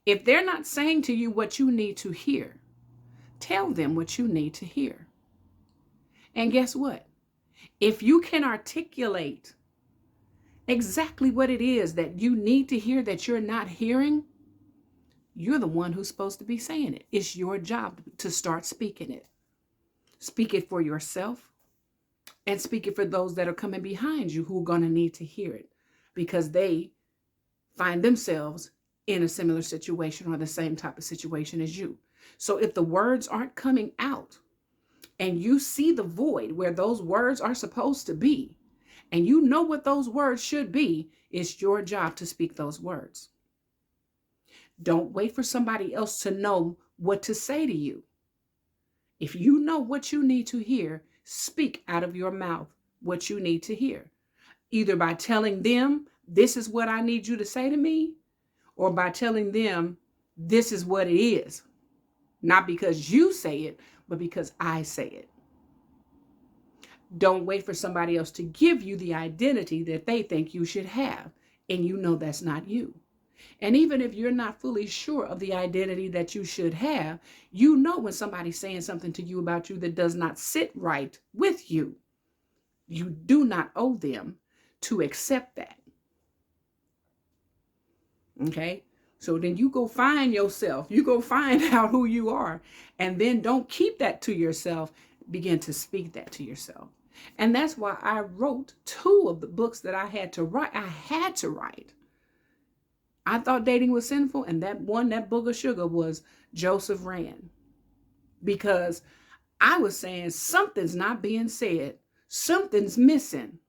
If they're not saying to you what you need to hear, tell them what you need to hear. And guess what? If you can articulate exactly what it is that you need to hear that you're not hearing, you're the one who's supposed to be saying it. It's your job to start speaking it. Speak it for yourself and speak it for those that are coming behind you who are going to need to hear it because they find themselves in a similar situation or the same type of situation as you. So if the words aren't coming out and you see the void where those words are supposed to be, and you know what those words should be, it's your job to speak those words. Don't wait for somebody else to know what to say to you. If you know what you need to hear, speak out of your mouth what you need to hear. Either by telling them, this is what I need you to say to me, or by telling them, this is what it is. Not because you say it, but because I say it. Don't wait for somebody else to give you the identity that they think you should have, and you know that's not you. And even if you're not fully sure of the identity that you should have, you know when somebody's saying something to you about you that does not sit right with you, you do not owe them to accept that. Okay? So then you go find yourself. You go find out who you are. And then don't keep that to yourself. Begin to speak that to yourself. And that's why I wrote 2 of the books that I had to write. I had to write. I thought dating was sinful. And that book of sugar was Joseph Rand. Because I was saying something's not being said. Something's missing.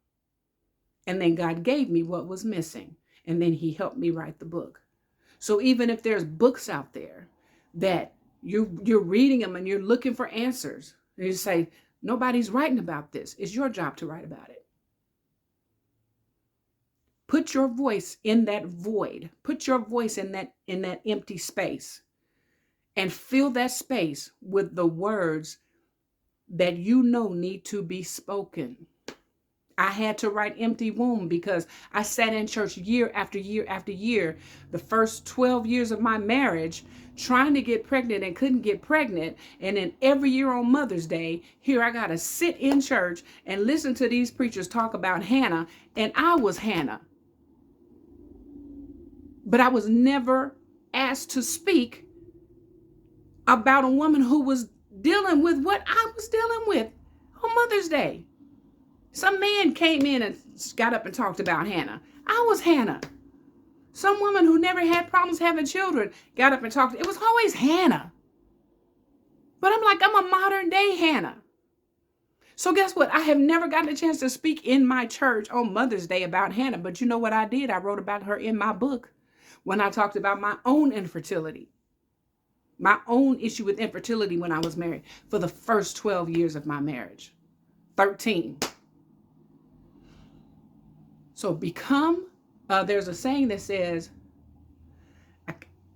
And then God gave me what was missing. And then he helped me write the book. So even if there's books out there that you're reading them and you're looking for answers, and you say, nobody's writing about this. It's your job to write about it. Put your voice in that void. Put your voice in that empty space. And fill that space with the words that you know need to be spoken. I had to write empty womb because I sat in church year after year after year, the first 12 years of my marriage, trying to get pregnant and couldn't get pregnant. And then every year on Mother's Day, here I got to sit in church and listen to these preachers talk about Hannah. And I was Hannah. But I was never asked to speak about a woman who was dealing with what I was dealing with on Mother's Day. Some man came in and got up and talked about Hannah. I was Hannah. Some woman who never had problems having children got up and talked. It was always Hannah. But I'm a modern day Hannah. So guess what? I have never gotten a chance to speak in my church on Mother's Day about Hannah. But you know what I did? I wrote about her in my book when I talked about my own infertility. My own issue with infertility when I was married for the first 12 years of my marriage. 13. So there's a saying that says,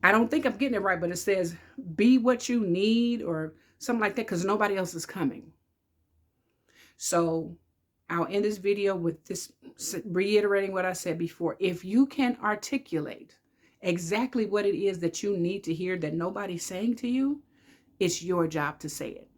I don't think I'm getting it right, but it says, be what you need or something like that because nobody else is coming. So I'll end this video with this, reiterating what I said before. If you can articulate exactly what it is that you need to hear that nobody's saying to you, it's your job to say it.